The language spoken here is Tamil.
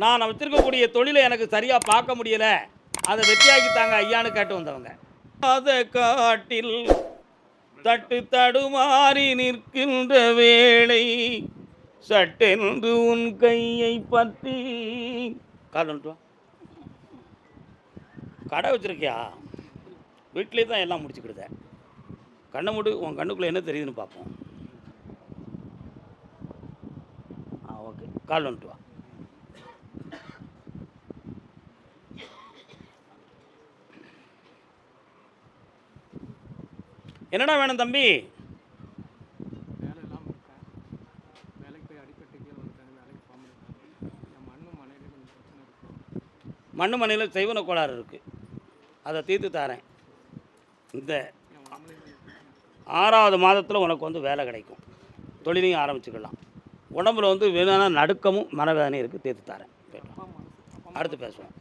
நான் வச்சிருக்கக்கூடிய தொழிலை எனக்கு சரியாக பார்க்க முடியலை, அதை வெற்றியாக்கித்தாங்க ஐயான்னு கேட்டு வந்தவங்க. அதை காட்டில் தட்டு தடுமாறி நிற்கின்ற வேளை சட்டென்று உன் கையை பற்றி காலன்ட்டு கடை வச்சிருக்கியா? வீட்டிலே தான் எல்லாம் முடிச்சுக்கிடுத. கண்ணை மூடு, உன் கண்ணுக்குள்ளே என்ன தெரியுதுன்னு பார்ப்போம். ஓகே, கால் வந்துட்டு வா. என்னடா வேணும் தம்பி? மண்ணு மனையில் செய்வன கோளாறு இருக்குது, அதை தீர்த்து தரேன். இந்த 6வது மாதத்தில் உனக்கு வந்து வேலை கிடைக்கும், தொழிலையும் ஆரம்பிச்சுக்கலாம். உடம்புல வந்து வேணால் நடுக்கமும் மனவேதனையும் இருக்குது, தீர்த்து தரேன். அடுத்து பேசுவோம்.